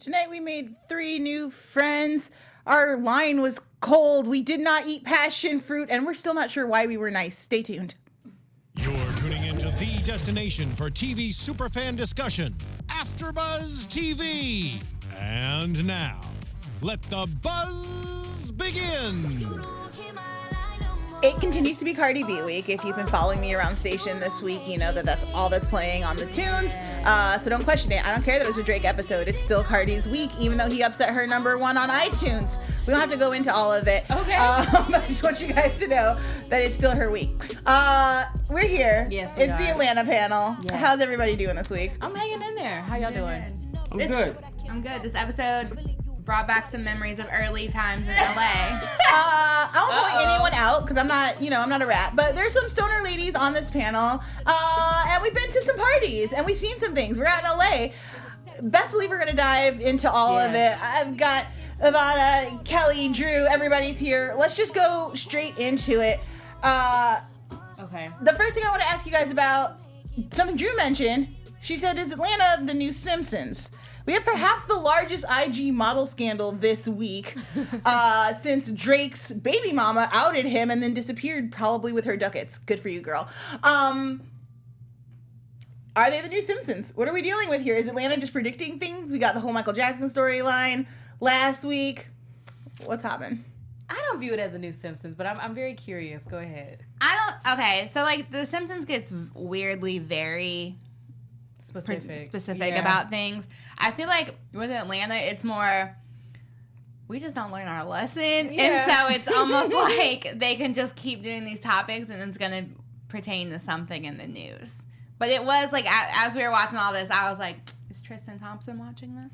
Tonight we made 3 new friends. Our line was cold. We did not eat passion fruit, and we're still not sure why we were nice. Stay tuned. You're tuning into the destination for TV superfan discussion, AfterBuzz TV. And now, let the buzz begin. It continues to be Cardi B week. If you've been following me around the station this week, you know that that's all that's playing on the tunes. So don't question it. I don't care that it was a Drake episode. It's still Cardi's week, even though he upset her #1 on iTunes. We don't have to go into all of it. Okay. But I just want you guys to know that it's still her week. We're here. Yes, it's the Atlanta panel. Yes. How's everybody doing this week? I'm hanging in there. How y'all doing? I'm good. I'm good. This episode brought back some memories of early times in LA. I won't point anyone out because I'm not a rat. But there's some stoner ladies on this panel, and we've been to some parties and we've seen some things. We're out in LA. Best believe we're gonna dive into all of it. I've got Ivanna, Kelli, Drew. Everybody's here. Let's just go straight into it. Okay. The first thing I want to ask you guys about something Drew mentioned. She said, "Is Atlanta the new Simpsons?" We have perhaps the largest IG model scandal this week since Drake's baby mama outed him and then disappeared, probably with her ducats. Good for you, girl. Are they the new Simpsons? What are we dealing with here? Is Atlanta just predicting things? We got the whole Michael Jackson storyline last week. What's happened? I don't view it as a new Simpsons, but I'm very curious. Go ahead. Okay, so like The Simpsons gets weirdly very specific about things. I feel like with Atlanta, it's more, we just don't learn our lesson. Yeah. And so it's almost like they can just keep doing these topics and it's going to pertain to something in the news. But it was like, as we were watching all this, I was like, is Tristan Thompson watching this?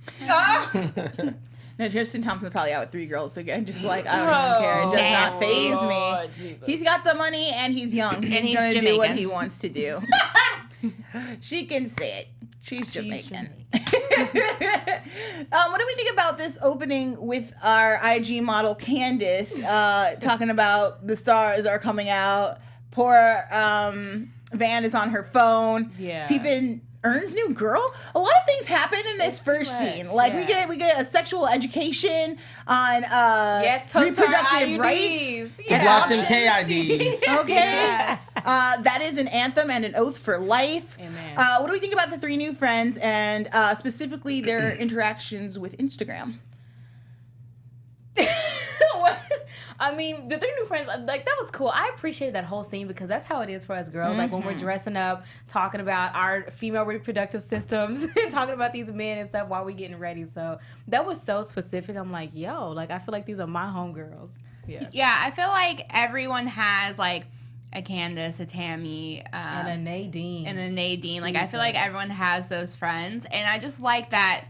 No, Tristan Thompson's probably out with 3 girls again, just like, I don't even care. It does not faze me. Jesus. He's got the money and he's young. He's going to do what he wants to do. She can say it. She's Jamaican. What do we think about this opening with our IG model Candace talking about the stars are coming out? Poor Van is on her phone. Yeah. Peeping Ern's new girl. A lot of things happen in this first scene. Like we get a sexual education on reproductive rights. Get locked in KIDs. Okay. Yes. That is an anthem and an oath for life. Amen. What do we think about the 3 new friends and specifically their interactions with Instagram? I mean, the 3 new friends, like, that was cool. I appreciated that whole scene because that's how it is for us girls. Like, when we're dressing up, talking about our female reproductive systems, talking about these men and stuff while we're getting ready. So, that was so specific. I'm like, yo, like, I feel like these are my homegirls. Yeah, I feel like everyone has, like, a Candace, a Tammy, and a Nadine. Like, I feel like everyone has those friends. And I just like that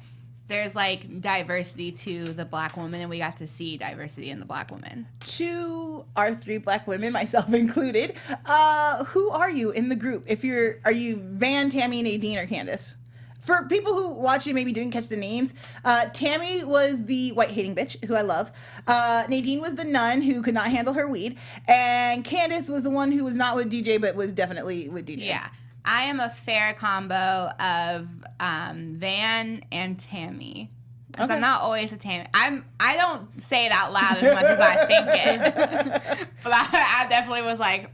there's, like, diversity to the black woman, and we got to see diversity in the black woman. To our 3 black women, myself included, who are you in the group? Are you Van, Tammy, Nadine, or Candace? For people who watched it maybe didn't catch the names, Tammy was the white-hating bitch, who I love. Nadine was the nun who could not handle her weed. And Candace was the one who was not with DJ, but was definitely with DJ. Yeah. I am a fair combo of Van and Tammy. Because I'm not always a Tammy. I don't say it out loud as much as I think it. But I definitely was like,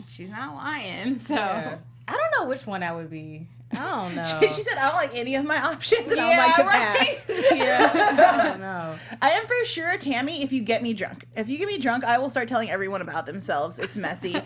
she's not lying. So I don't know which one I would be. I don't know. She said, I don't like any of my options, and I would like to pass. I don't know. I am for sure a Tammy if you get me drunk. If you get me drunk, I will start telling everyone about themselves. It's messy.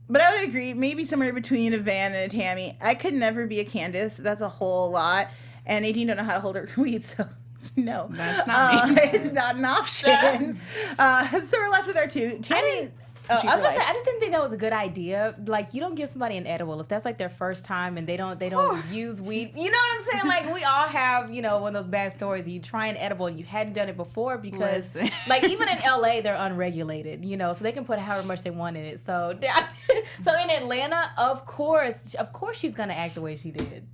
But I would agree, maybe somewhere between a Van and a Tammy. I could never be a Candace. That's a whole lot. And Nadine don't know how to hold her weed, so no. That's not me. It's not an option. So we're left with our 2. Tammy... I was gonna say, I just didn't think that was a good idea. Like, you don't give somebody an edible if that's like their first time and they don't use weed. You know what I'm saying? Like, we all have, one of those bad stories. You try an edible and you hadn't done it before because, like, even in LA, they're unregulated, so they can put however much they want in it. So in Atlanta, of course she's gonna act the way she did.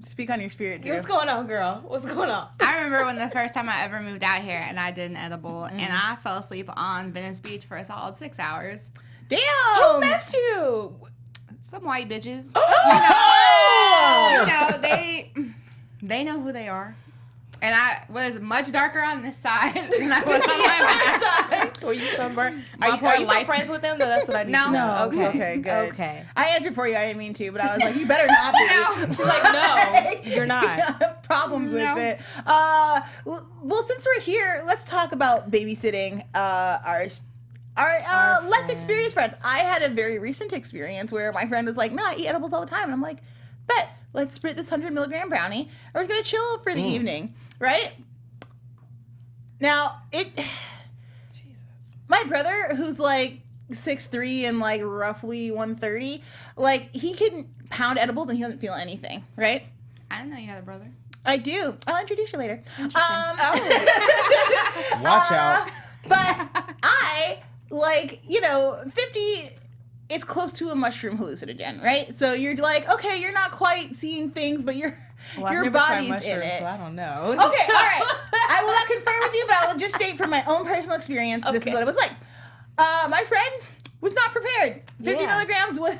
Speak on your spirit, Drew. What's going on, girl? What's going on? I remember when the first time I ever moved out here and I did an edible and I fell asleep on Venice Beach for a solid 6 hours. Damn! Who left you? Some white bitches. Oh! They They know who they are. And I was much darker on this side than I was on my back side. Were you sunburned? My Are poor you still life- friends with them? No, that's what I need No. to know. No. Okay, good. Okay. I answered for you. I didn't mean to, but I was like, you better not be. She's like, no, you're not. I have problems with No. it. Well, since we're here, let's talk about babysitting our less experienced friends. I had a very recent experience where my friend was like, no, I eat edibles all the time. And I'm like, bet, let's split this 100 milligram brownie and we're going to chill for the evening, right? Now, my brother, who's like 6'3" and like roughly 130, like he can pound edibles and he doesn't feel anything, right? I didn't know you had a brother. I do. I'll introduce you later. Watch out. But I, 50, it's close to a mushroom hallucinogen, right? So you're like, okay, you're not quite seeing things, but Well, I've your never tried body's in mushrooms, it. so I don't know. Okay, all right. I will not confirm with you, but I will just state from my own personal experience, this is Okay. what it was like. My friend was not prepared. 50 Yeah. milligrams was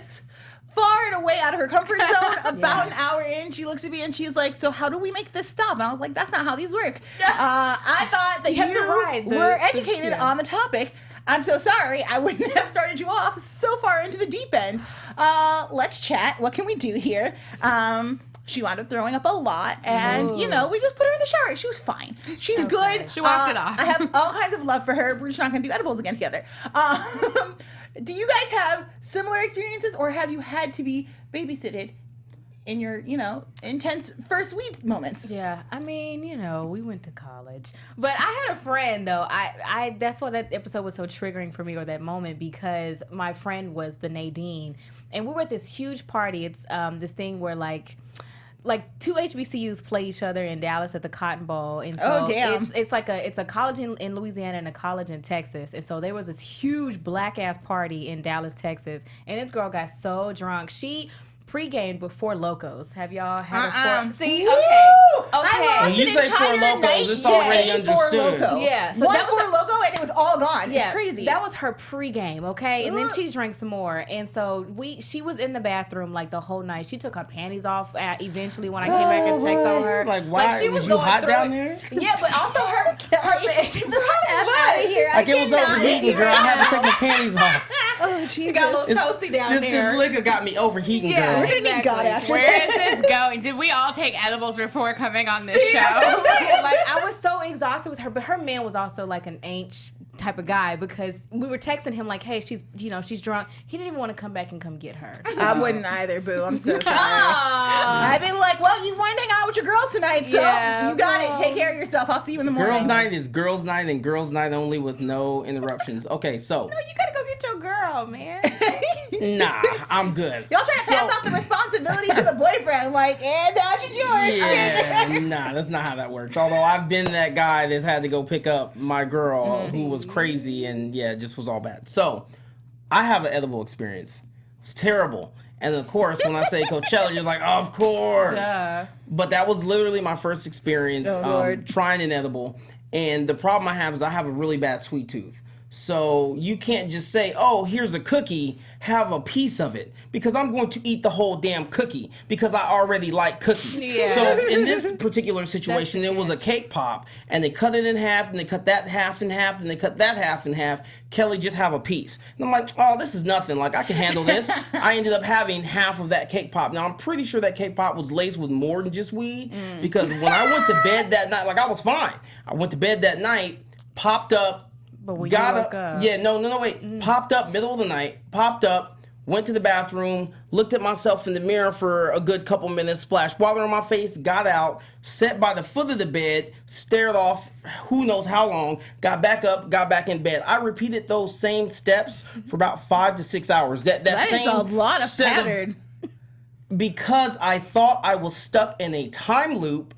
far and away out of her comfort zone. About an hour in, she looks at me and she's like, so how do we make this stop? And I was like, that's not how these work. I thought that You have to ride the- were educated yeah. on the topic. I'm so sorry. I wouldn't have started you off so far into the deep end. Let's chat. What can we do here? She wound up throwing up a lot, and we just put her in the shower. She was fine. She's good. She walked it off. I have all kinds of love for her. We're just not gonna do edibles again together. Do you guys have similar experiences, or have you had to be babysitted in your, intense first week moments? Yeah, I mean, we went to college, but I had a friend though. I that's why that episode was so triggering for me, or that moment, because my friend was the Nadine, and we were at this huge party. It's this thing where like two HBCUs play each other in Dallas at the Cotton Bowl, and so Oh, damn. it's a college in Louisiana and a college in Texas, and so there was this huge black ass party in Dallas, Texas, and this girl got so drunk she pre-gamed before Locos. Have y'all had a See, Woo! okay. I lost When you an say Four entire Locos, night it's already getting Four understood. Loko. Yeah, so one that was Four Loko and it was all gone. Yeah, It's crazy. That was her pre-game, okay? And then Ugh. she drank some more. And so she was in the bathroom like the whole night. She took her panties off eventually when I came back and checked on her. Like, why? she Was you going hot through down it. there? Yeah, but also her she Get the probably F was. out of here. Like it was cannot. overheating, girl. I had to take my panties off. Oh, She Jesus. got a little toasty down This there. liquor got me overheating, Yeah. girl. We're gonna need Exactly. God after Where is this going? Did we all take edibles before coming on this show? Like I was so exhausted with her, but her man was also like an ain't type of guy, because we were texting him like, hey, she's drunk. He didn't even want to come back and come get her. So. I wouldn't either, boo. I'm so sorry. Aw. I've been like, well, you wanted to hang out with your girls tonight, so Yeah, you got well. it. Take care of yourself. I'll see you in the morning. Girls' night is girls' night and girls' night only with no interruptions. Okay, so No, you gotta go get your girl, man. nah, I'm good. Y'all trying to pass off the responsibility to the boyfriend, like, and now she's yours. Yeah, nah, that's not how that works. Although I've been that guy that's had to go pick up my girl who was crazy and it just was all bad. So I have an edible experience. It was terrible. And of course, when I say Coachella, you're like, of course. Duh. But that was literally my first experience Oh, Lord. trying an edible. And the problem I have is I have a really bad sweet tooth. So you can't just say, oh, here's a cookie, have a piece of it. Because I'm going to eat the whole damn cookie because I already like cookies. Yeah. So in this particular situation, it was a cake pop. And they cut it in half, and they cut that half in half, and they cut that half in half. Kelly, just have a piece. And I'm like, oh, this is nothing. Like, I can handle this. I ended up having half of that cake pop. Now, I'm pretty sure that cake pop was laced with more than just weed. Because when I went to bed that night, like, I was fine. I went to bed that night, popped up, But when got you up, woke up. yeah, no, wait. Popped up middle of the night, popped up, went to the bathroom, looked at myself in the mirror for a good couple minutes, splashed water on my face, got out, sat by the foot of the bed, stared off who knows how long, got back up, got back in bed. I repeated those same steps for about 5 to 6 hours. That That same is a lot of set pattern. because I thought I was stuck in a time loop.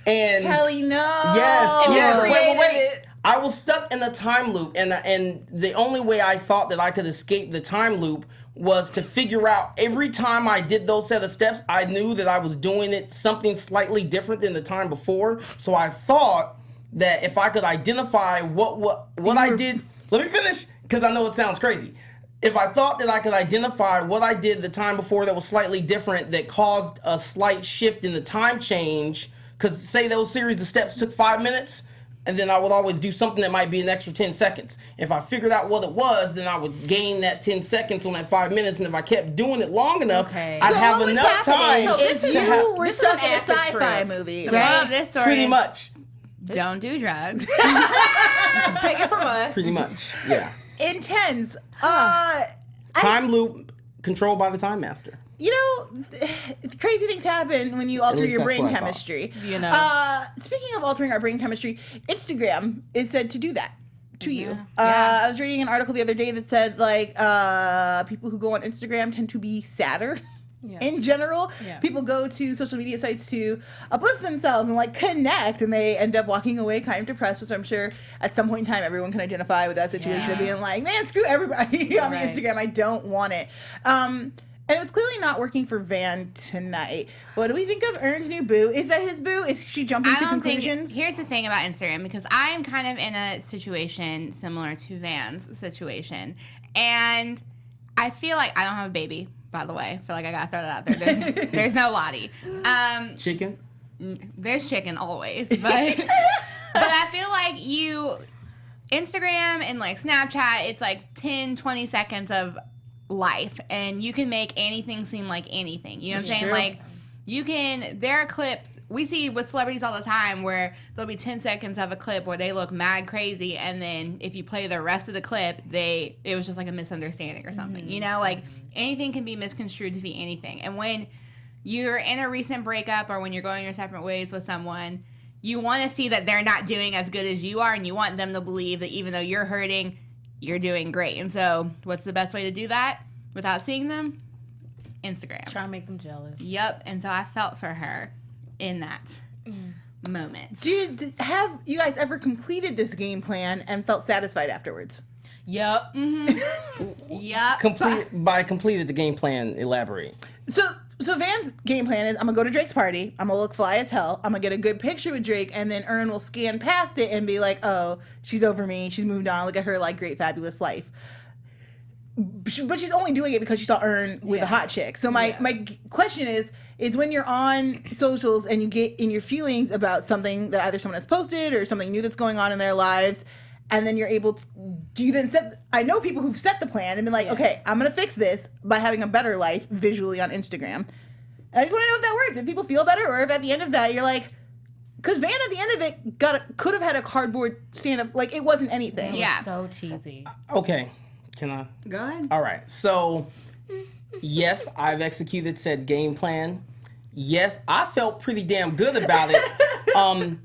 And Kelly, no. Yes. created Wait. it. I was stuck in the time loop, and the only way I thought that I could escape the time loop was to figure out every time I did those set of steps, I knew that I was doing it something slightly different than the time before. So I thought that if I could identify what I did, let me finish because I know it sounds crazy. If I thought that I could identify what I did the time before that was slightly different that caused a slight shift in the time change because say those series of steps took 5 minutes, and then I would always do something that might be an extra 10 seconds. If I figured out what it was, then I would gain that 10 seconds on that 5 minutes, and if I kept doing it long enough, Okay. I'd So have what was enough happening time is to you have. were This is stuck an in a acid sci-fi trip. movie, The moral right? of this story Pretty is much. don't do drugs. Take it from us. Pretty much. Yeah. Intense. Time loop controlled by the Time Master. You know, crazy things happen when you alter least your that's brain what I thought. chemistry. You know. Speaking of altering our brain chemistry, Instagram is said to do that to you. Yeah. I was reading an article the other day that said, like, people who go on Instagram tend to be sadder. Yeah. In general, Yeah. people go to social media sites to uplift themselves and like connect, and they end up walking away kind of depressed, which I'm sure at some point in time everyone can identify with that situation of Yeah. being like, man, screw everybody on the Right. Instagram. I don't want it. And it was clearly not working for Van tonight. What do we think of Ern's new boo? Is that his boo? Is she jumping I to don't think. conclusions? Here's the thing about Instagram, because I am kind of in a situation similar to Van's situation, and I feel like I don't have a baby. By the way, I feel like I gotta throw that out there. There's no Lottie. Chicken? There's chicken always, but but I feel like Instagram and like Snapchat, it's like 10, 20 seconds of life, and you can make anything seem like anything. You know what I'm saying? Sure. Like, there are clips we see with celebrities all the time where there'll be 10 seconds of a clip where they look mad crazy, and then if you play the rest of the clip, it was just like a misunderstanding or something. You know, like anything can be misconstrued to be anything. And when you're in a recent breakup or when you're going your separate ways with someone, you want to see that they're not doing as good as you are, and you want them to believe that even though you're hurting, you're doing great. And so what's the best way to do that without seeing them? Instagram. Try to make them jealous. Yep. And so I felt for her in that moment. Have you guys ever completed this game plan and felt satisfied afterwards? Yep. Yep. Completed the game plan, elaborate. So Van's game plan is, I'm gonna go to Drake's party, I'm gonna look fly as hell, I'm gonna get a good picture with Drake, and then Ern will scan past it and be like, oh, she's over me, she's moved on, look at her like great fabulous life. But she's only doing it because she saw Ern with a hot chick. So my question is when you're on socials and you get in your feelings about something that either someone has posted or something new that's going on in their lives, and then you're able to, do you then set, I know people who've set the plan and been like, okay, I'm going to fix this by having a better life visually on Instagram. And I just want to know if that works, if people feel better, or if at the end of that you're like, because Van at the end of it could have had a cardboard stand-up, like it wasn't anything. Yeah. So cheesy. Okay. Can I? Go ahead. All right. So, yes, I've executed said game plan. Yes, I felt pretty damn good about it.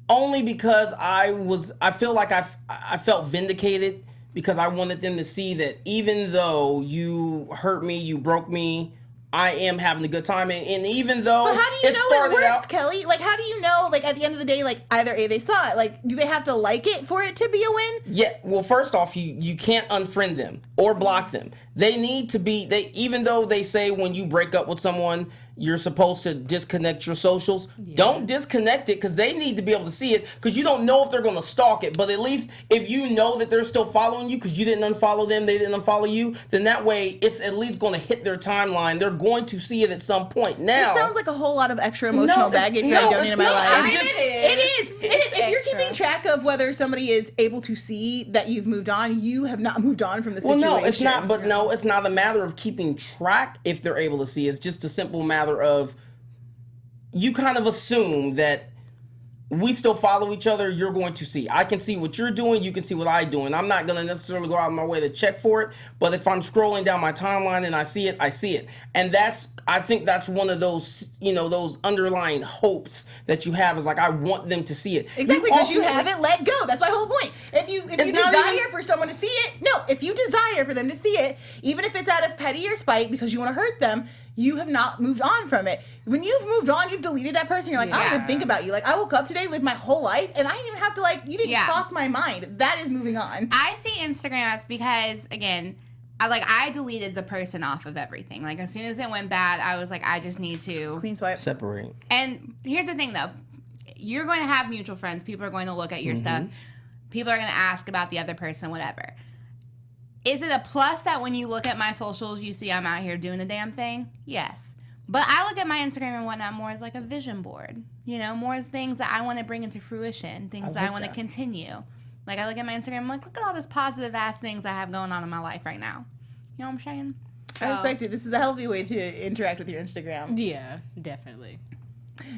Only because I feel like I felt vindicated, because I wanted them to see that even though you hurt me, you broke me, I am having a good time. And even though But how do you know it started works, out, Kelly? Like, how do you know, like, at the end of the day, like, either A, they saw it, like, do they have to like it for it to be a win? yeah, well, first off, you can't unfriend them or block them. They need to be, even though they say when you break up with someone, you're supposed to disconnect your socials. Don't disconnect it, because they need to be able to see it, because you don't know if they're going to stalk it. But at least if you know that they're still following you because you didn't unfollow them, they didn't unfollow you, then that way it's at least going to hit their timeline. They're going to see it at some point. Now, It sounds like a whole lot of extra emotional baggage that I don't need in my life. It's just, It is. If you're extra. keeping track of whether somebody is able to see that you've moved on, you have not moved on from the well, situation. no, it's not. But no, it's not a matter of keeping track if they're able to see. It's just a simple matter of you kind of assume that we still follow each other. You're going to see. I can see what you're doing. You can see what I'm doing. I'm not going to necessarily go out of my way to check for it. But if I'm scrolling down my timeline and I see it, I see it. And I think that's one of those, those underlying hopes that you have, is like, I want them to see it. Exactly, because you haven't let go. That's my whole point. If you not desire even- for someone to see it, if you desire for them to see it, even if it's out of petty or spite because you want to hurt them, you have not moved on from it. When you've moved on, you've deleted that person, you're like, I don't even think about you. Like, I woke up today, lived my whole life, and I didn't even have to, you didn't cross my mind. That is moving on. I see Instagram as, because, again, I deleted the person off of everything. Like, as soon as it went bad, I was like, I just need to Clean swipe. separate. And here's the thing, though. You're going to have mutual friends. People are going to look at your stuff. People are going to ask about the other person, whatever. Is it a plus that when you look at my socials, you see I'm out here doing the damn thing? Yes. But I look at my Instagram and whatnot more as like a vision board, you know, more as things that I want to bring into fruition, things that I want to continue. Like, I look at my Instagram, I'm like, look at all this positive ass things I have going on in my life right now. You know what I'm saying? So, I respect it. This is a healthy way to interact with your Instagram. Yeah, definitely.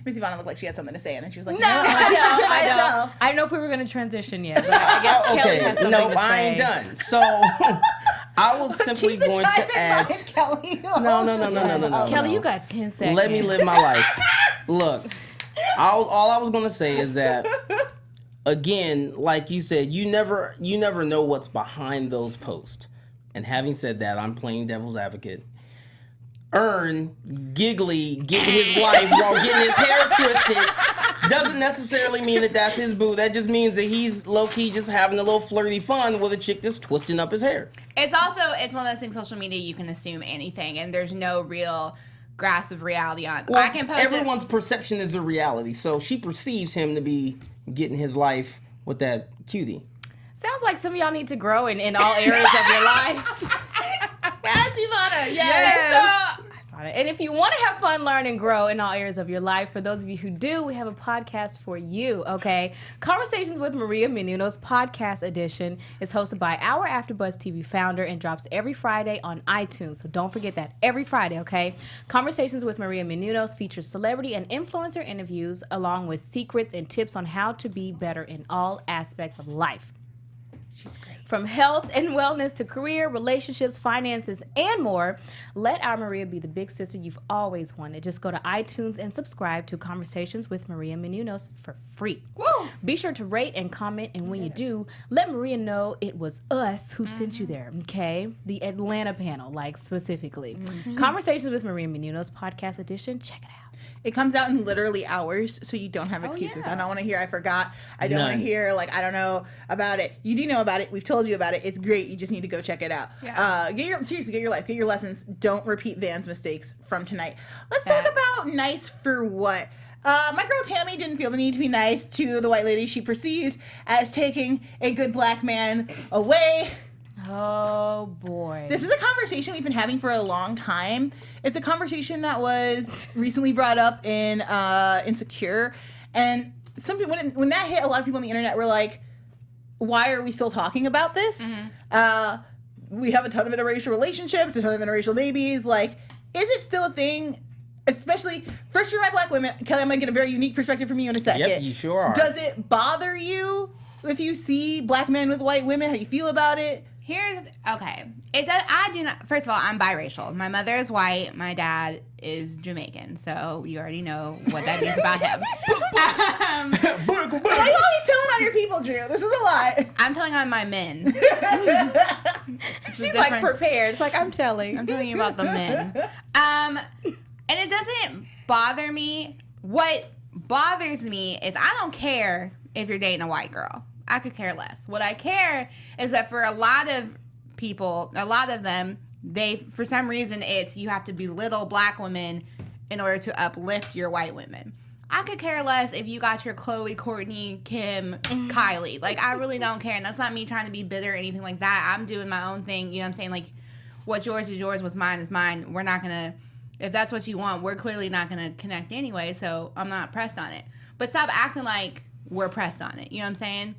Miss Ivanna looked like she had something to say, and then she was like, No, I don't. myself. I don't know if we were going to transition yet, but I guess Kelly has something no, to say. I ain't done. So I was simply Keep the going time to in add. mind, Kelly. No. Kelly, you got 10 seconds. Let me live my life. Look, all I was gonna say is that, again, like you said, you never know what's behind those posts. And having said that, I'm playing devil's advocate. Giggly getting his life while getting his hair twisted doesn't necessarily mean that that's his boo. That just means that he's low-key just having a little flirty fun with a chick that's twisting up his hair. it's one of those things, social media, you can assume anything, and there's no real grasp of reality on. Well, I can post everyone's perception is a reality, so she perceives him to be getting his life with that cutie. Sounds like some of y'all need to grow in all areas of your lives. Yes, Ivanna. Yes. And if you want to have fun, learn, and grow in all areas of your life, for those of you who do, we have a podcast for you, okay? Conversations with Maria Menounos podcast edition is hosted by our AfterBuzz TV founder and drops every Friday on iTunes. So don't forget that, every Friday, okay? Conversations with Maria Menounos features celebrity and influencer interviews along with secrets and tips on how to be better in all aspects of life. She's great. From health and wellness to career, relationships, finances, and more, let our Maria be the big sister you've always wanted. Just go to iTunes and subscribe to Conversations with Maria Menounos for free. Woo! Be sure to rate and comment, and when you do, let Maria know it was us who sent you there, okay? The Atlanta panel, like, specifically. Conversations with Maria Menounos podcast edition, check it out. It comes out in literally hours, so you don't have excuses. yeah. I don't want to hear I forgot. I don't want to None. hear, like, I don't know about it. You do know about it. We've told you about it. It's great. You just need to go check it out. Yeah. Seriously, get your life. Get your lessons. Don't repeat Van's mistakes from tonight. Let's talk about nice for what? My girl Tammy didn't feel the need to be nice to the white lady she perceived as taking a good black man away. Oh, boy. This is a conversation we've been having for a long time. It's a conversation that was recently brought up in Insecure. And some people, when that hit, a lot of people on the internet were like, why are we still talking about this? We have a ton of interracial relationships, a ton of interracial babies. Like, is it still a thing? Especially, first you're my black women. Kelly, I'm going to get a very unique perspective from you in a second. Yep, you sure are. Does it bother you if you see black men with white women? How do you feel about it? Okay. It does. I do not. First of all, I'm biracial. My mother is white. My dad is Jamaican. So you already know what that means about him. Why are you always telling on your people, Drew? This is a lot. I'm telling on my men. She's like prepared. It's like, I'm telling. I'm telling you about the men. And it doesn't bother me. What bothers me is I don't care if you're dating a white girl. I could care less. What I care is that for a lot of people, a lot of them, for some reason, it's you have to belittle black women in order to uplift your white women. I could care less if you got your Chloe, Courtney, Kim, Kylie. Like, I really don't care. And that's not me trying to be bitter or anything like that. I'm doing my own thing. You know what I'm saying? Like, what's yours is yours. What's mine is mine. We're not going to, if that's what you want, we're clearly not going to connect anyway. So I'm not pressed on it. But stop acting like we're pressed on it. You know what I'm saying?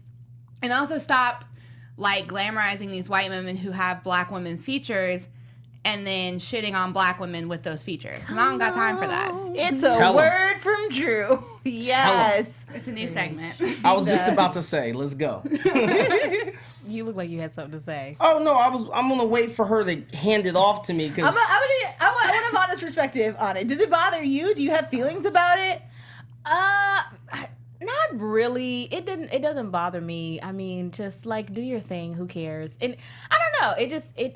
And also stop, like, glamorizing these white women who have black women features and then shitting on black women with those features. Because I don't got time for that. It's a word from Drew. Yes. It's a new segment. I was just about to say, let's go. You look like you had something to say. Oh no, I'm gonna wait for her to hand it off to me because I want an honest perspective on it. Does it bother you? Do you have feelings about it? Not really. It doesn't bother me. I mean, just like, do your thing. Who cares? And I don't know.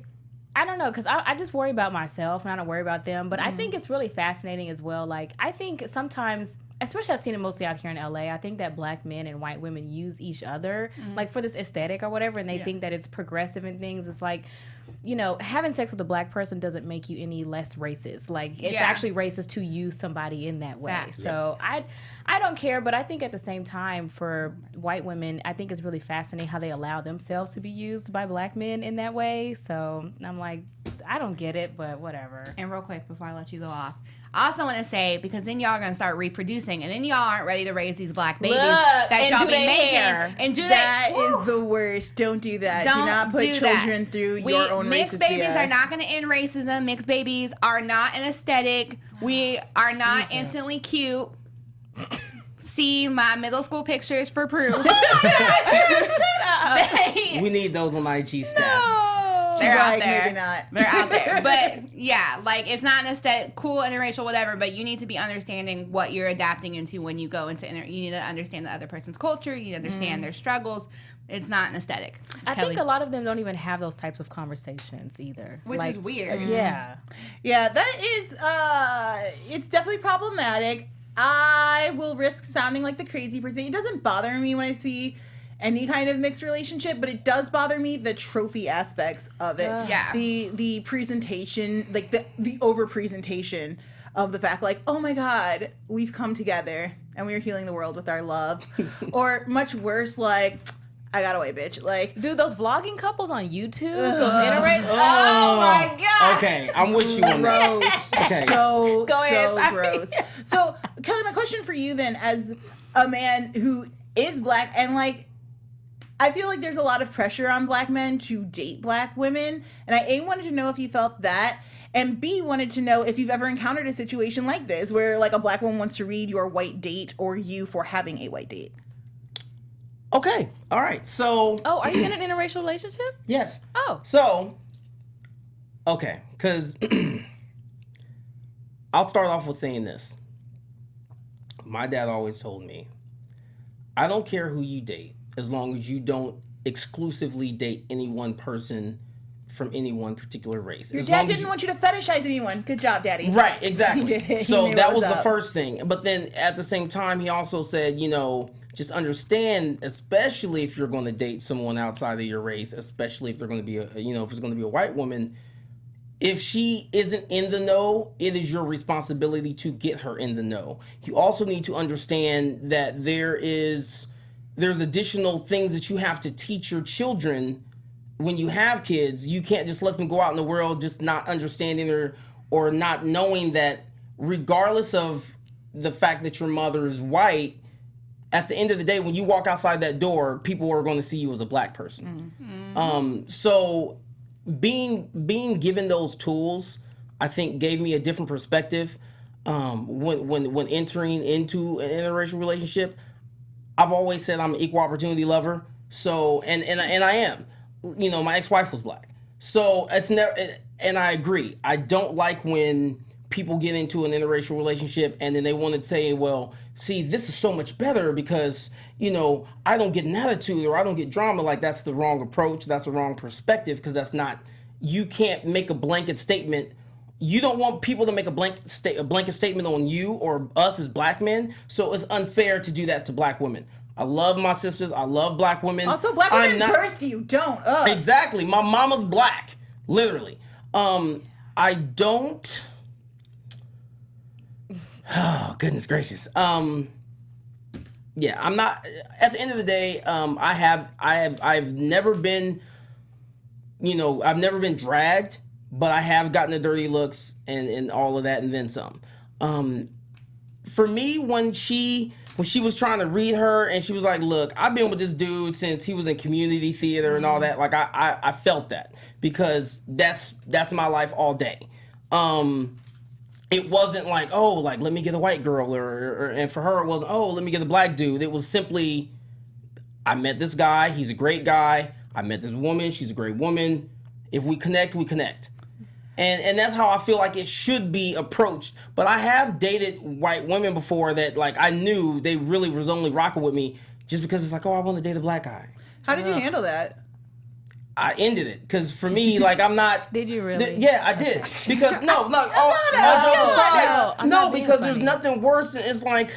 I don't know, because I just worry about myself and I don't worry about them. But I think it's really fascinating as well. Like, I think sometimes, especially I've seen it mostly out here in LA, I think that black men and white women use each other, like, for this aesthetic or whatever, and they think that it's progressive and things. It's like, you know, having sex with a black person doesn't make you any less racist. Like, it's actually racist to use somebody in that way. Facts. So I don't care, but I think at the same time, for white women, I think it's really fascinating how they allow themselves to be used by black men in that way. So I'm like, I don't get it, but whatever. And real quick, before I let you go off, I also want to say, because then y'all are going to start reproducing, and then y'all aren't ready to raise these black babies Look, that and y'all do be they making. hair. And do That they? is the worst. Don't do that. Don't do not put do children that. through your own Mixed racist babies BS. are not going to end racism. Mixed babies are not an aesthetic. We are not instantly cute. See my middle school pictures for proof. We need those on IG stat. They're out like, there. maybe not. They're out there. But yeah, like it's not an aesthetic, cool, interracial, whatever, but you need to be understanding what you're adapting into when you go into you need to understand the other person's culture, you need to understand their struggles. It's not an aesthetic. I Kelly. think a lot of them don't even have those types of conversations either. Which is weird. Yeah. Yeah, that is, it's definitely problematic. I will risk sounding like the crazy person. It doesn't bother me when I see any kind of mixed relationship, but it does bother me the trophy aspects of it. Yeah. The presentation, like the over presentation of the fact, like, oh my God, we've come together and we are healing the world with our love. Or much worse, like, I got away, bitch. Like, Dude, those vlogging couples on YouTube, those interracial. Oh my God. Okay, I'm with you on that. gross. Okay. So ahead, sorry. gross. So, Kelly, my question for you then, as a man who is black, and like, I feel like there's a lot of pressure on black men to date black women, and I A, wanted to know if you felt that, and B, wanted to know if you've ever encountered a situation like this where like a black woman wants to read your white date or you for having a white date. Okay. All right. So. Oh, are you in an interracial relationship? Yes. Oh. So. Okay, because I'll start off with saying this. My dad always told me, I don't care who you date as long as you don't exclusively date any one person from any one particular race. Your dad didn't want you to fetishize anyone. Good job, Daddy. Right, exactly. He So knew that what was was the up. first thing. But then at the same time, he also said, you know, just understand, especially if you're going to date someone outside of your race, especially if they're going to be a, you know, if it's going to be a white woman, if she isn't in the know, it is your responsibility to get her in the know. You also need to understand that there's additional things that you have to teach your children when you have kids. You can't just let them go out in the world just not understanding or not knowing that regardless of the fact that your mother is white, at the end of the day, when you walk outside that door, people are going to see you as a black person. Mm-hmm. So being given those tools, I think gave me a different perspective. When entering into an interracial relationship, I've always said I'm an equal opportunity lover. So, and I am. You know, my ex-wife was black. So it's never, and I agree. I don't like when people get into an interracial relationship and then they want to say, well, see, this is so much better because, you know, I don't get an attitude or I don't get drama. Like, that's the wrong approach. That's the wrong perspective, because that's not, you can't make a blanket statement. You don't want people to make a blanket statement on you or us as black men. So it's unfair to do that to black women. I love my sisters. I love black women. Also, black women birthed you. Don't. Exactly. My mama's black. Literally. I don't. Oh, goodness gracious. Yeah, I'm not. At the end of the day, I've never been, you know, I've never been dragged, but I have gotten the dirty looks and all of that and then some. For me, when she was trying to read her and she was like, look, I've been with this dude since he was in community theater and all that. Like, I felt that, because that's my life all day. It wasn't like, oh, like, let me get a white girl, and for her it wasn't, oh, let me get a black dude. It was simply, I met this guy, he's a great guy. I met this woman, she's a great woman. If we connect, we connect. And that's how I feel like it should be approached. But I have dated white women before that, like, I knew they really was only rocking with me just because it's like, oh, I want to date a black guy. How did you handle that? I ended it, because for me, like, I'm not. Did you really? Yeah, I did. Because all jokes aside, because there's nothing worse. It's like,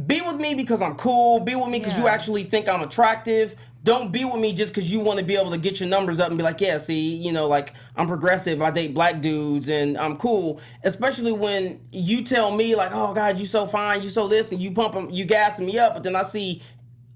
be with me because I'm cool. Be with me because you actually think I'm attractive. Don't be with me just because you want to be able to get your numbers up and be like, yeah, see, you know, like, I'm progressive. I date black dudes and I'm cool. Especially when you tell me, like, oh God, you so fine, you so this, and you pump them, you gassing me up. But then I see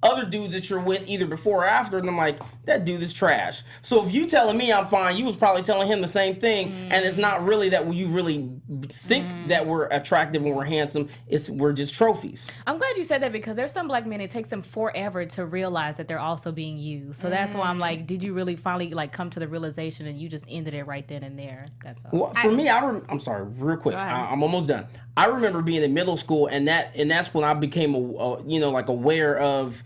other dudes that you're with either before or after, and I'm like, that dude is trash. So if you telling me I'm fine, you was probably telling him the same thing, and it's not really that you really think that we're attractive and we're handsome. We're just trophies. I'm glad you said that because there's some black men, it takes them forever to realize that they're also being used. So that's why I'm like, did you really finally like come to the realization and you just ended it right then and there? That's all. Well, for me, I'm sorry, real quick. I'm almost done. I remember being in middle school, and that's when I became like aware of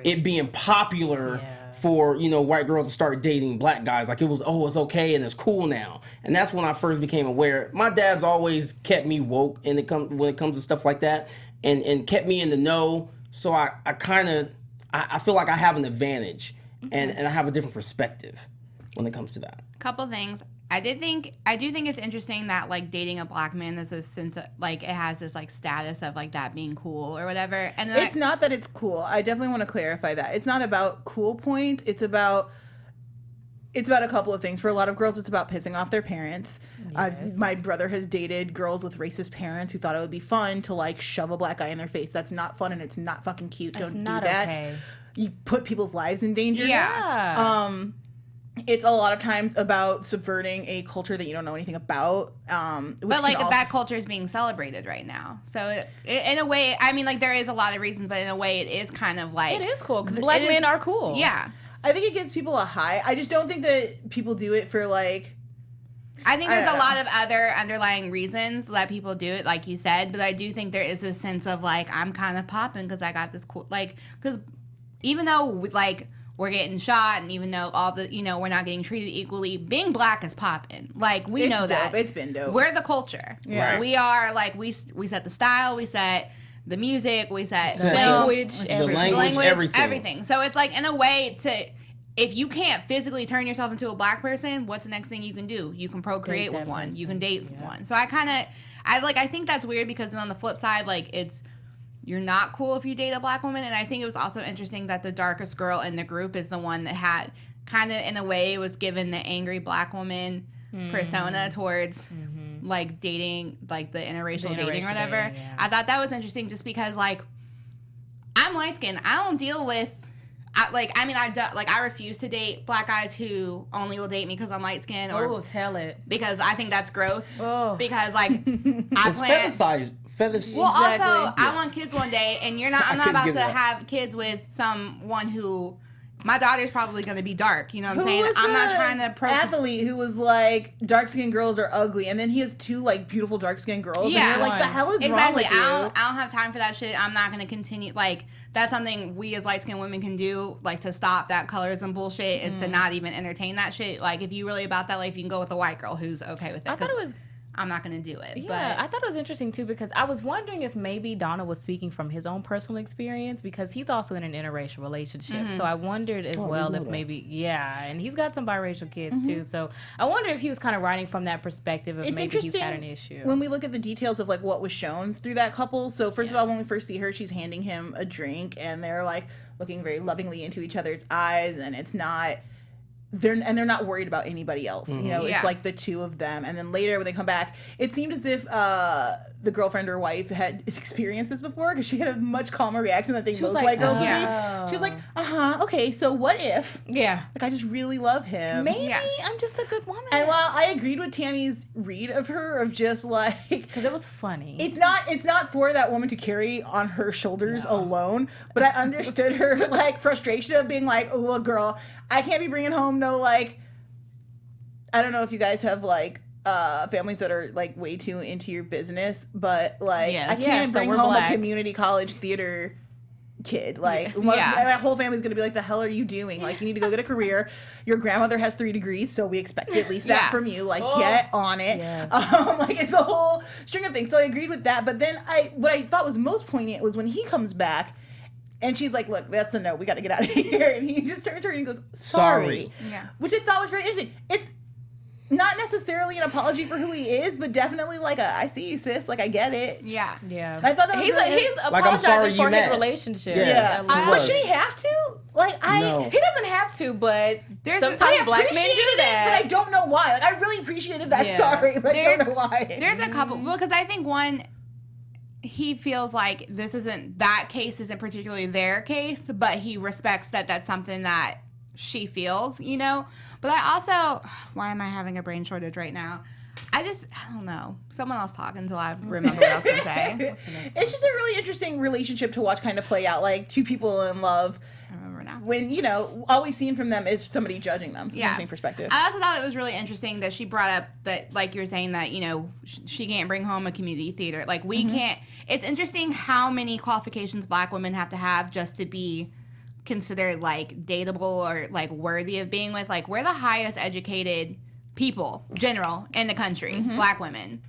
it being popular for white girls to start dating black guys. Like it's okay and it's cool now. And that's when I first became aware. My dad's always kept me woke when it comes to stuff like that, and kept me in the know. So I feel like I have an advantage, and I have a different perspective when it comes to that. Couple things. I do think it's interesting that like dating a black man, there's a sense of like it has this like status of like that being cool or whatever. And it's not that it's cool. I definitely want to clarify that. It's not about cool points. It's about a couple of things. For a lot of girls, it's about pissing off their parents. Yes. My brother has dated girls with racist parents who thought it would be fun to like shove a black guy in their face. That's not fun and it's not fucking cute. That's Don't not do that. okay. You put people's lives in danger. Yeah. It's a lot of times about subverting a culture that you don't know anything about. But like that culture is being celebrated right now. So in a way, I mean, like there is a lot of reasons, but in a way, it is kind of like it is cool because black men are cool. Yeah, I think it gives people a high. I just don't think that people do it for like. I think there's a lot of other underlying reasons that people do it, like you said. But I do think there is a sense of like I'm kind of popping because I got this cool because even though like. We're getting shot, and even though all the, we're not getting treated equally, being black is popping. Like, we know that. It's been dope. We're the culture. Yeah. Right. We are, like, we set the style, we set the music, we set the language, everything. So it's like, in a way, if you can't physically turn yourself into a black person, what's the next thing you can do? You can procreate with one. You can date one. So I think that's weird because then on the flip side, like, you're not cool if you date a black woman. And I think it was also interesting that the darkest girl in the group is the one that had kind of, in a way, was given the angry black woman persona towards like dating, like the interracial dating or whatever. Yeah. I thought that was interesting just because like I'm light skinned. I don't deal with I refuse to date black guys who only will date me because I'm light skinned or tell it. Because I think that's gross. Oh. Because like It's fetishized. Well, Exactly. also, I want kids one day, and I'm not about to have kids with someone who, my daughter's probably going to be dark. You know what I'm saying? I'm not trying to athlete who was like dark skinned girls are ugly, and then he has two like beautiful dark skinned girls. Yeah, and you're like the hell is wrong with you? I don't have time for that shit. I'm not going to continue. Like that's something we as light skinned women can do, like to stop that colorism bullshit. Is to not even entertain that shit. Like if you really about that life, you can go with a white girl who's okay with it. I thought it was. I'm not going to do it. Yeah, I thought it was interesting, too, because I was wondering if maybe Donna was speaking from his own personal experience, because he's also in an interracial relationship. So I wondered as well if maybe, and he's got some biracial kids, too. So I wonder if he was kind of writing from that perspective of maybe he's had an issue. When we look at the details of, like, what was shown through that couple. So, first of all, when we first see her, she's handing him a drink, and they're, like, looking very lovingly into each other's eyes, and it's not... They're not worried about anybody else. It's like the two of them. And then later when they come back, it seemed as if the girlfriend or wife had experienced this before because she had a much calmer reaction than I think most white girls would be. She was like, okay, so what if? Yeah. Like, I just really love him. Maybe I'm just a good woman. And while I agreed with Tammy's read of her of just like... Because it was funny. It's not for that woman to carry on her shoulders alone, but I understood her like frustration of being like, look, girl, I can't be bringing home no, like, I don't know if you guys have, like, families that are, like, way too into your business, but, like, I can't bring home a community college theater kid. Like, my whole family's going to be like, the hell are you doing? Like, you need to go get a career. Your grandmother has 3 degrees, so we expect at least that from you. Like, get on it. Yes. Like, it's a whole string of things. So I agreed with that. But then what I thought was most poignant was when he comes back, and she's like, look, that's a no. We got to get out of here. And he just turns to her and he goes, sorry. Yeah. Which I thought was very interesting. It's not necessarily an apology for who he is, but definitely like I see you, sis. Like, I get it. Yeah. Yeah. I thought that was he's apologizing for his relationship. Yeah. But should he have to? Like, no. He doesn't have to, but sometimes black men do that. But I don't know why. Like, I really appreciated that sorry, but I don't know why. There's a couple. Well, because I think one... he feels like that case isn't particularly their case, but he respects that that's something that she feels, you know. But I also, why am I having a brain shortage right now? I don't know. Someone else talk until I remember what I was going to say. It's just a really interesting relationship to watch kind of play out, like two people in love. I remember now. When, you know, all we've seen from them is somebody judging them. It's an interesting perspective. I also thought it was really interesting that she brought up that, like you're saying, that, you know, she can't bring home a community theater. Like, we can't. It's interesting how many qualifications Black women have to have just to be considered, like, dateable or, like, worthy of being with. Like, we're the highest educated people, general, in the country. Black women.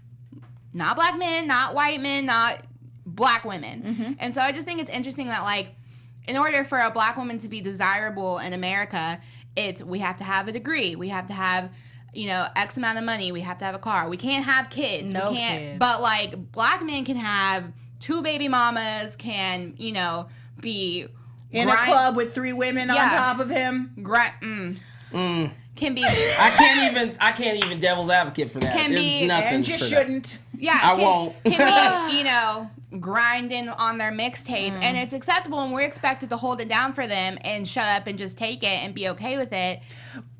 Not Black men, not white men, not Black women. And so I just think it's interesting that, like, in order for a Black woman to be desirable in America, we have to have a degree. We have to have, you know, X amount of money. We have to have a car. We can't have kids. No we can't, kids. But, like, Black men can have 2 baby mamas, can, you know, be in a club with 3 women on top of him. Can be. I can't even devil's advocate for that. Can be, nothing and you shouldn't. That. Yeah, I won't. Can be, you know, grinding on their mixtape, and it's acceptable, and we're expected to hold it down for them and shut up and just take it and be okay with it.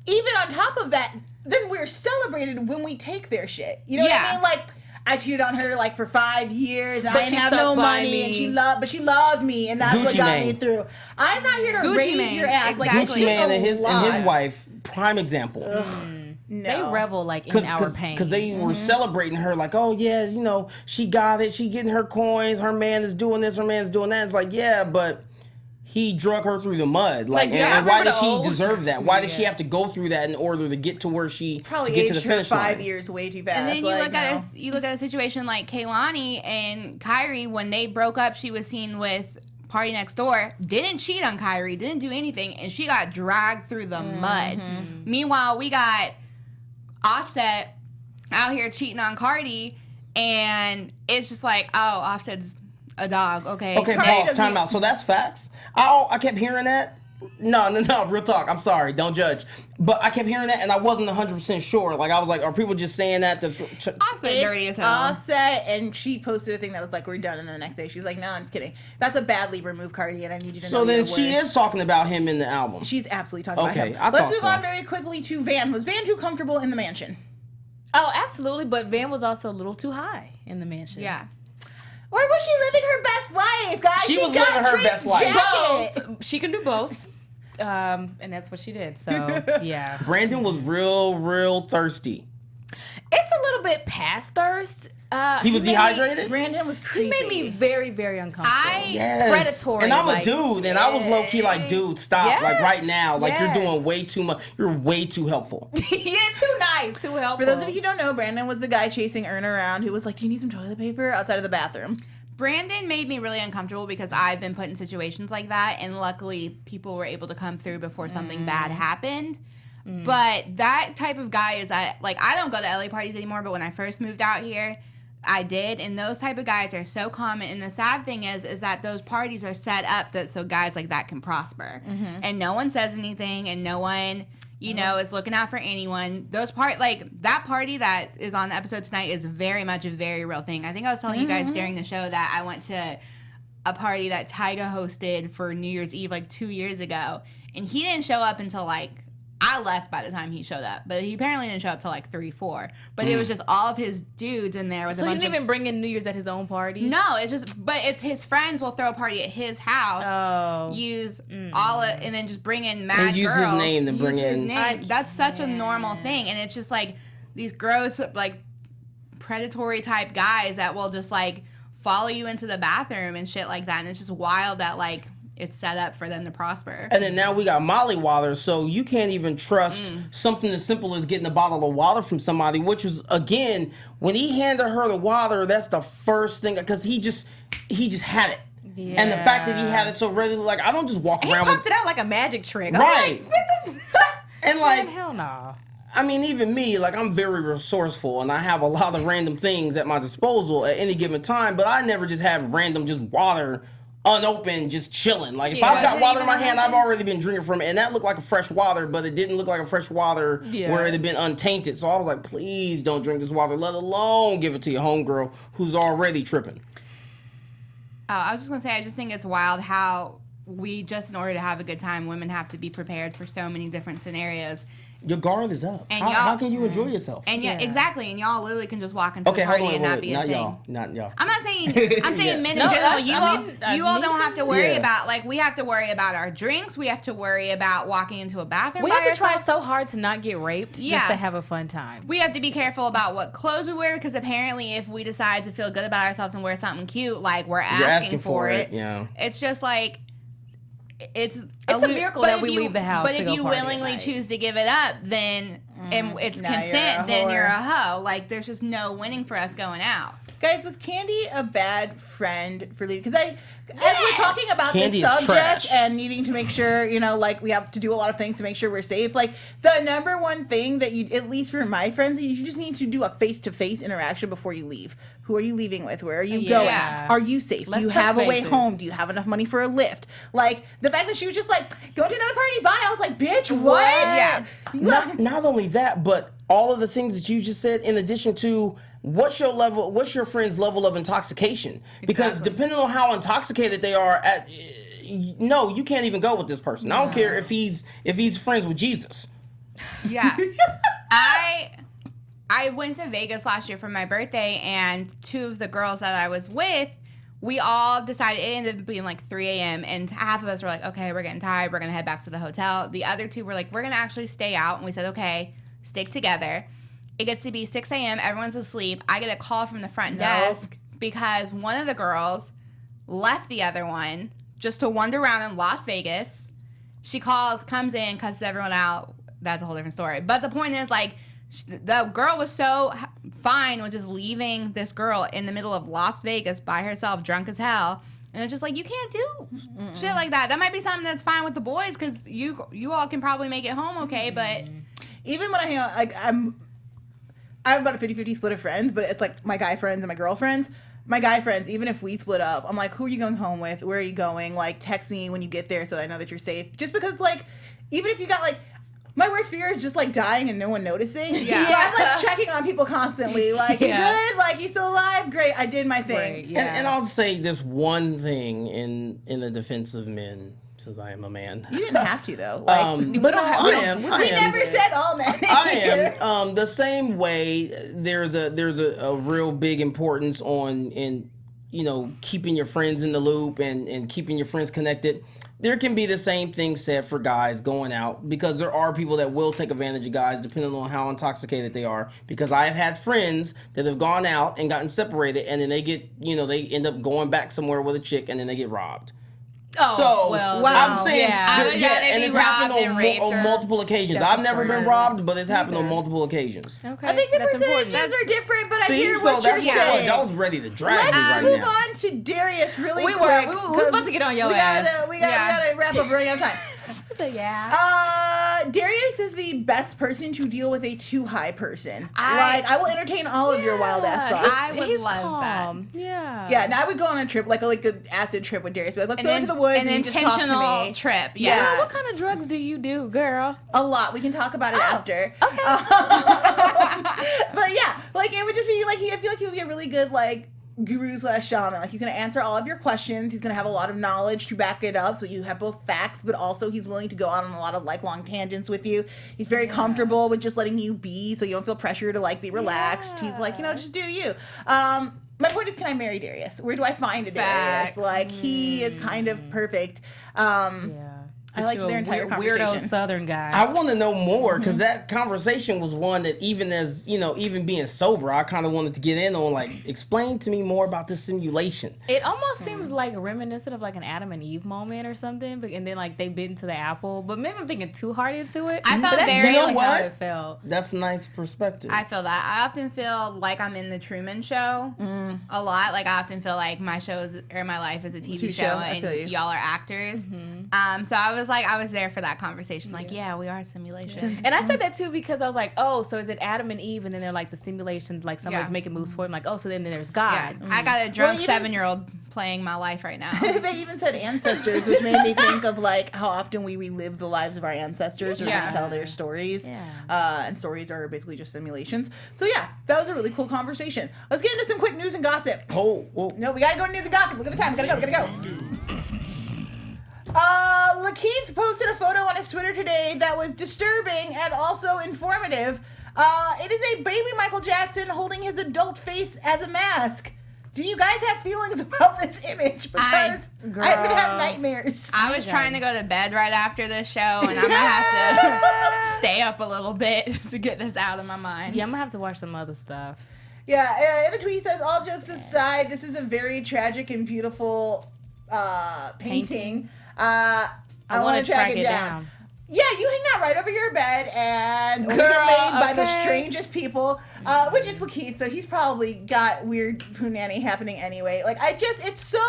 Even on top of that, then we're celebrated when we take their shit. You know what I mean? Like, I cheated on her like for 5 years. I didn't have no money, and she loved me, and that's what got me through. I'm not here to raise your ass. Like, Gucci Mane and his wife, prime example. No. They revel like in our pain. Because they were celebrating her like, oh yeah, you know, she got it. She getting her coins. Her man is doing this. Her man's doing that. It's like, yeah, but he drug her through the mud. Like, and why does she deserve that? Why does she have to go through that in order to get to where to get to the finish line? 5 years way too fast. And then you look at a situation like Kehlani and Kyrie. When they broke up, she was seen with Party Next Door, didn't cheat on Kyrie, didn't do anything, and she got dragged through the mud. Meanwhile, we got Offset out here cheating on Cardi, and it's just like, oh, Offset's a dog. Okay, pause, time out. So that's facts. I kept hearing that. No, real talk. I'm sorry, don't judge. But I kept hearing that, and I wasn't 100% sure. Like, I was like, are people just saying that to... Offset dirty as hell. Offset, and she posted a thing that was like, we're done, and then the next day she's like, no, I'm just kidding. That's a bad Libra move, Cardi, and I need you to know. So then she is talking about him in the album. She's absolutely talking about him. I Let's move on very quickly to Van. Was Van too comfortable in the mansion? Oh, absolutely, but Van was also a little too high in the mansion. Yeah. Or was she living her best life, guys? She was living her best life. Both. She can do both. And that's what she did. So, yeah. Brandon was real thirsty. It's a little bit past thirst. He was dehydrated? Brandon was creepy. He made me very, very uncomfortable. Predatory. And I'm a dude, and I was low-key like, dude, stop. Yes. Like, right now. Like, you're doing way too much. You're way too helpful. Yeah, too nice, too helpful. For those of you who don't know, Brandon was the guy chasing Erna around who was like, do you need some toilet paper? Outside of the bathroom. Brandon made me really uncomfortable because I've been put in situations like that, and luckily people were able to come through before something bad happened. But that type of guy is, I don't go to LA parties anymore, but when I first moved out here, I did, and those type of guys are so common. And the sad thing is that those parties are set up so guys like that can prosper, and no one says anything, and no one, you know, is looking out for anyone. That party that is on the episode tonight is very much a very real thing. I think I was telling you guys during the show that I went to a party that Tyga hosted for New Year's Eve 2 years ago, and he didn't show up until I left by the time he showed up, but he apparently didn't show up till 3, 4. But it was just all of his dudes in there with a bunch of... So he didn't even bring in New Year's at his own party? No, it's his friends will throw a party at his house, use and then just bring in mad and use girls. His name to bring in... That's such a normal thing, and it's just these gross, predatory type guys that will just follow you into the bathroom and shit like that, and it's just wild that it's set up for them to prosper. And then now we got Molly Water, so you can't even trust something as simple as getting a bottle of water from somebody, which was, again, when he handed her the water, that's the first thing, because he just had it. Yeah. And the fact that he had it so readily, I don't just walk around he popped it out like a magic trick. Right. What the fuck? And Man, hell no. I mean, even me, I'm very resourceful, and I have a lot of random things at my disposal at any given time, but I never just have random just water unopened, just chilling. If I've got water in my hand, I've already been drinking from it, and that looked like a fresh water, but it didn't look like a fresh water where it had been untainted. So I was like, please don't drink this water, let alone give it to your homegirl who's already tripping. I was just gonna say, I just think it's wild how we just, in order to have a good time, women have to be prepared for so many different scenarios. Your guard is up. And how can you enjoy yourself? And exactly. And y'all literally can just walk into a party and not be a thing. Not y'all. I'm not saying. I'm saying men in general. You all don't have to worry about, like, we have to worry about our drinks. We have to worry about walking into a bathroom. We have to try so hard to not get raped just to have a fun time. We have to be careful about what clothes we wear, because apparently if we decide to feel good about ourselves and wear something cute, like, we're asking for it. Yeah. It's just like, it's a miracle that we leave the house. But if you willingly choose to give it up, then and it's consent, then you're a hoe. Like, there's just no winning for us going out. Guys, was Candy a bad friend for leaving? Because as we're talking about Candy this subject trash. and needing to make sure, like, we have to do a lot of things to make sure we're safe, like, the number one thing that you, at least for my friends, you just need to do a face-to-face interaction before you leave. Who are you leaving with? Where are you going? Are you safe? Do you have a way home? Do you have enough money for a lift? Like, the fact that she was just like, going to another party, bye. I was like, bitch, what? Yeah. Not only that, but all of the things that you just said, in addition to what's your friend's level of intoxication? Because depending on how intoxicated they are, no, you can't even go with this person. I don't care if he's friends with Jesus. Yeah. I went to Vegas last year for my birthday, and two of the girls that I was with, we all decided, it ended up being like 3 a.m., and half of us were like, okay, we're getting tired, we're going to head back to the hotel. The other two were like, we're going to actually stay out, and we said, okay, stick together. It gets to be 6 a.m., everyone's asleep. I get a call from the front desk because one of the girls left the other one just to wander around in Las Vegas. She comes in, cusses everyone out. That's a whole different story. But the point is, like, the girl was so fine with just leaving this girl in the middle of Las Vegas by herself, drunk as hell. And it's just like, you can't do shit like that. That might be something that's fine with the boys, because you all can probably make it home okay, but... Even when I hang out, like, I have about a 50-50 split of friends, but it's like my guy friends and my girlfriends. My guy friends, even if we split up, I'm like, who are you going home with? Where are you going? Like, text me when you get there so I know that you're safe. Just because, like, even if you got, like... My worst fear is just, like, dying and no one noticing. Yeah. So I'm, like, checking on people constantly. Like, you good? Like, you still alive? Great, I did my thing. Right, yeah. And I'll say this one thing in the defense of men, since I am a man. You didn't have to, though. Like, We never said all men. I am. The same way, there's a real big importance in keeping your friends in the loop and keeping your friends connected. There can be the same thing said for guys going out, because there are people that will take advantage of guys depending on how intoxicated they are. Because I've had friends that have gone out and gotten separated, and then they get, they end up going back somewhere with a chick, and then they get robbed. Oh, so, well, I'm saying, and it's happened on multiple occasions. I've never been robbed, but it's happened on multiple occasions. Okay. I think the percentages are different, but I hear what you're saying. Y'all was ready to drag me Let's right move now. on to Darius really quick. We were supposed to get on your ass. We gotta wrap up. We're running out of time. So, yeah. Darius is the best person to deal with a too high person. I will entertain all of your wild ass thoughts. I would love that. Yeah. Yeah, now I would go on a trip, like an acid trip with Darius. But let's go into the woods and just talk to me. An intentional trip. Yeah. What kind of drugs do you do, girl? A lot. We can talk about it after. Okay. But yeah, like it would just be like I feel like he would be a really good like guru/shaman. Like he's gonna answer all of your questions. He's gonna have a lot of knowledge to back it up, so you have both facts, but also he's willing to go out on a lot of like long tangents with you. He's very comfortable with just letting you be, so you don't feel pressure to like be relaxed. He's like, just do you. My point is, can I marry Darius? Where do I find a Darius? Like he is kind of perfect. I like their entire conversation. Weirdo Southern guy. I want to know more, because that conversation was one that even being sober, I kind of wanted to get in on, like, explain to me more about this simulation. It almost seems like reminiscent of like an Adam and Eve moment or something, and then like they bit into the apple. But maybe I'm thinking too hard into it. I felt that's very really what? how it felt. That's a nice perspective. I feel that. I often feel like I'm in the Truman Show a lot. Like I often feel like my life is a TV show, and y'all are actors. So I I was there for that conversation. Like, yeah, we are a simulation. And I said that too because I was like, oh, so is it Adam and Eve, and then they're like the simulation, like somebody's making moves for them. Like, oh, so then there's God. Yeah. I got a drunk 7-year-old playing my life right now. They even said ancestors, which made me think of like how often we relive the lives of our ancestors or tell their stories. Yeah. And stories are basically just simulations. So yeah, that was a really cool conversation. Let's get into some quick news and gossip. Oh, No, we gotta go to news and gossip. Look at the time. We gotta go. Lakeith posted a photo on his Twitter today that was disturbing and also informative. It is a baby Michael Jackson holding his adult face as a mask. Do you guys have feelings about this image? Because I'm gonna have nightmares. I was trying to go to bed right after this show, and I'm gonna have to stay up a little bit to get this out of my mind. Yeah, I'm gonna have to watch some other stuff. Yeah, in the tweet says, all jokes aside, this is a very tragic and beautiful painting. I want to track it down. Yeah, you hang that right over your bed and we get laid by the strangest people, which is Lakeith, so he's probably got weird punani happening anyway. Like, it's so...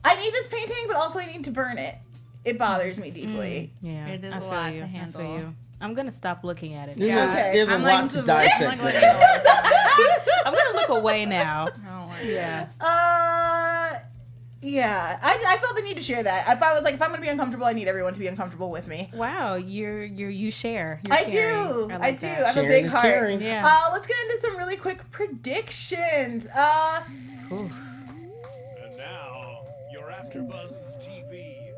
I need this painting, but also I need to burn it. It bothers me deeply. Yeah, it is a lot to handle. I'm gonna stop looking at it. There's a lot to dissect. I'm gonna look away now. Yeah. Yeah, I felt the need to share that. If I'm gonna be uncomfortable, I need everyone to be uncomfortable with me. Wow, you share. I do. I do. I have a big heart. Caring. Yeah. Let's get into some really quick predictions. And now, your AfterBuzz TV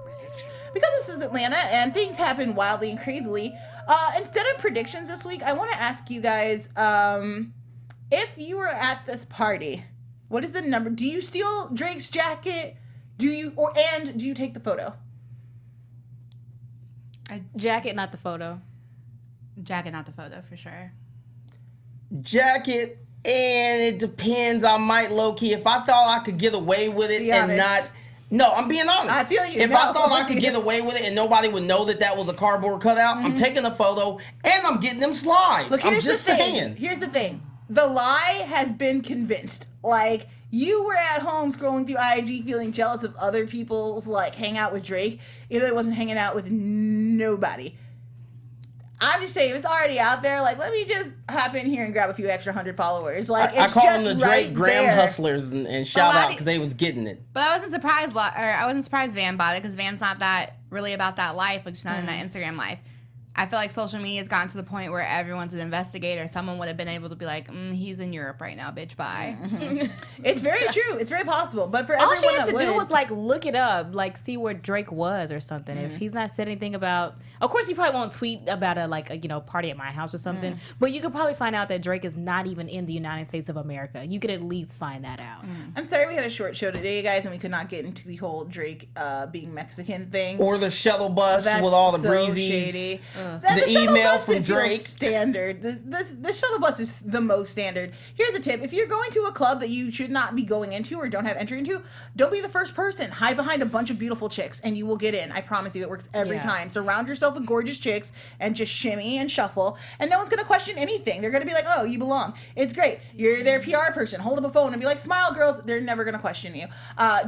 prediction. Because this is Atlanta and things happen wildly and crazily, instead of predictions this week, I want to ask you guys, if you were at this party, what is the number? Do you steal Drake's jacket? Do you take the photo? Jacket, not the photo. Jacket, not the photo, for sure. Jacket, and it depends. I might low-key, if I thought I could get away with it and not... No, I'm being honest. I feel you. If I thought I could get away with it and nobody would know that was a cardboard cutout, I'm taking a photo and I'm getting them slides. Look, I'm just saying. Here's the thing. The lie has been convinced. Like, you were at home scrolling through IG feeling jealous of other people's, like, hangout with Drake, even though it wasn't hanging out with nobody. I'm just saying, if it's already out there, like, let me just hop in here and grab a few extra 100 followers. Like, I it's call just them the Drake right Graham there. hustlers and shout out because they was getting it. But I wasn't surprised Van bought it because Van's not that really about that life, like she's not in that Instagram life. I feel like social media has gotten to the point where everyone's an investigator. Someone would have been able to be like, he's in Europe right now, bitch, bye. It's very true. It's very possible. But for all everyone she had to that do would, was like look it up, like see where Drake was or something. If he's not said anything about, of course, he probably won't tweet about a party at my house or something. But you could probably find out that Drake is not even in the United States of America. You could at least find that out. I'm sorry we had a short show today, guys, and we could not get into the whole Drake being Mexican thing. Or the shuttle bus That's with all the so breezies. Shady. The email from Drake. Standard. The shuttle bus is the most standard. Here's a tip: if you're going to a club that you should not be going into or don't have entry into, don't be the first person. Hide behind a bunch of beautiful chicks, and you will get in. I promise you, it works every time. Surround yourself with gorgeous chicks and just shimmy and shuffle, and no one's gonna question anything. They're gonna be like, "Oh, you belong." It's great. You're their PR person. Hold up a phone and be like, "Smile, girls." They're never gonna question you.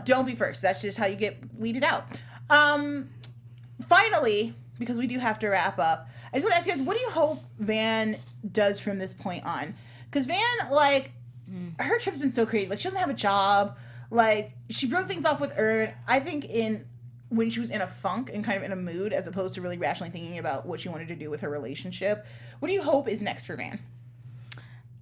Don't be first. That's just how you get weeded out. Finally, because we do have to wrap up, I just want to ask you guys, what do you hope Van does from this point on? Because Van, like, her trip's been so crazy. Like, she doesn't have a job. Like, she broke things off with Ern, I think, when she was in a funk and kind of in a mood, as opposed to really rationally thinking about what she wanted to do with her relationship. What do you hope is next for Van?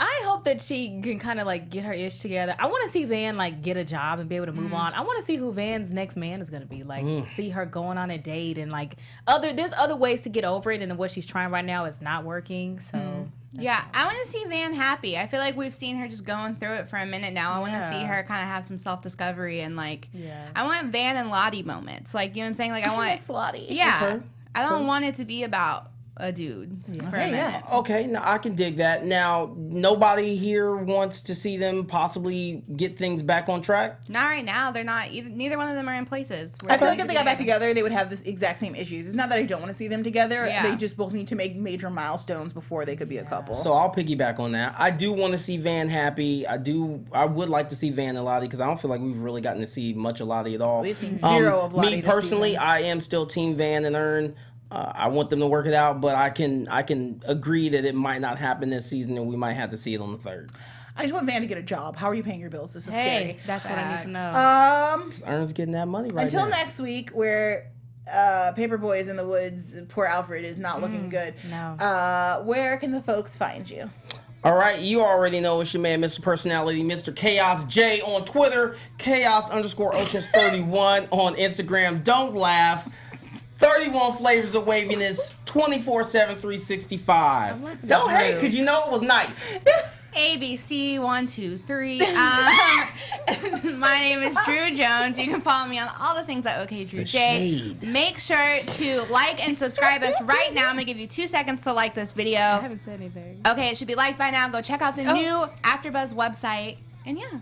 I hope that she can kind of like get her ish together. I want to see Van like get a job and be able to move on. I want to see who Van's next man is going to be. Like see her going on a date and like there's other ways to get over it, and what she's trying right now is not working. So yeah, I want to see Van happy. I feel like we've seen her just going through it for a minute now. I want to see her kind of have some self-discovery and like I want Van and Lottie moments. Like, you know what I'm saying? Like I want Lottie. Yeah. I don't want it to be about a dude for a Okay, minute. yeah. Okay, now I can dig that. Now, nobody here wants to see them possibly get things back on track. Not right now. They're not. Neither one of them are in places. I feel like if they got back together, they would have this exact same issues. It's not that I don't want to see them together. Yeah. They just both need to make major milestones before they could be a couple. So I'll piggyback on that. I do want to see Van happy. I would like to see Van and Lottie because I don't feel like we've really gotten to see much of Lottie at all. We've seen zero of Lottie Me this personally, season. I am still Team Van and Earn. I want them to work it out, but I can agree that it might not happen this season, and we might have to see it on the 3rd. I just want Van to get a job. How are you paying your bills? This is Hey, scary. that's what I need to know. Because Earn's getting that money right Until now. next week, where Paperboy is in the woods, poor Alfred is not looking good. no. Where can the folks find you? All right, you already know it's your man, Mr. Personality, Mr. Chaos J on Twitter, Chaos_Oceans31 on Instagram. Don't laugh. 31 flavors of waviness, 24/7, 365. Don't hate, because you know it was nice. ABC 1, 2, 3. My name is Drew Jones. You can follow me on all the things at OKDrewJ. shade. Make sure to like and subscribe us right now. I'm gonna give you 2 seconds to like this video. I haven't said anything. Okay, it should be liked by now. Go check out the new AfterBuzz website. And yeah.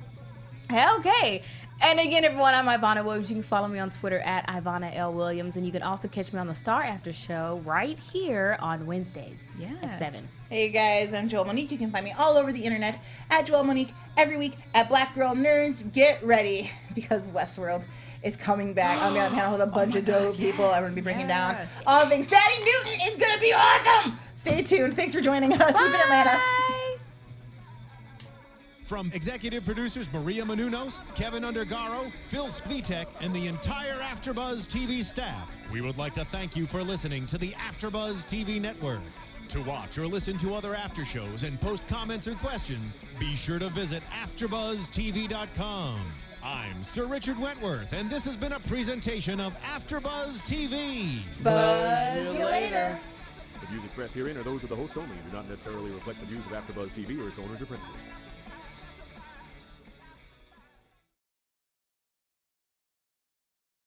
Okay. And again, everyone, I'm Ivanna Williams. You can follow me on Twitter at Ivanna L. Williams. And you can also catch me on the Star After Show right here on Wednesdays at 7. Hey guys, I'm Joelle Monique. You can find me all over the internet at Joelle Monique every week at Black Girl Nerds. Get ready because Westworld is coming back. I'm on a panel with a bunch of dope people. I'm going to be bringing down all the things. Daddy Newton is going to be awesome. Stay tuned. Thanks for joining us. We've been Atlanta. Bye. From executive producers Maria Menounos, Keven Undergaro, Phil Svitek, and the entire AfterBuzz TV staff, we would like to thank you for listening to the AfterBuzz TV network. To watch or listen to other after shows and post comments or questions, be sure to visit AfterBuzzTV.com. I'm Sir Richard Wentworth, and this has been a presentation of AfterBuzz TV. Buzz you later. The views expressed herein are those of the hosts only and do not necessarily reflect the views of AfterBuzz TV or its owners or principals.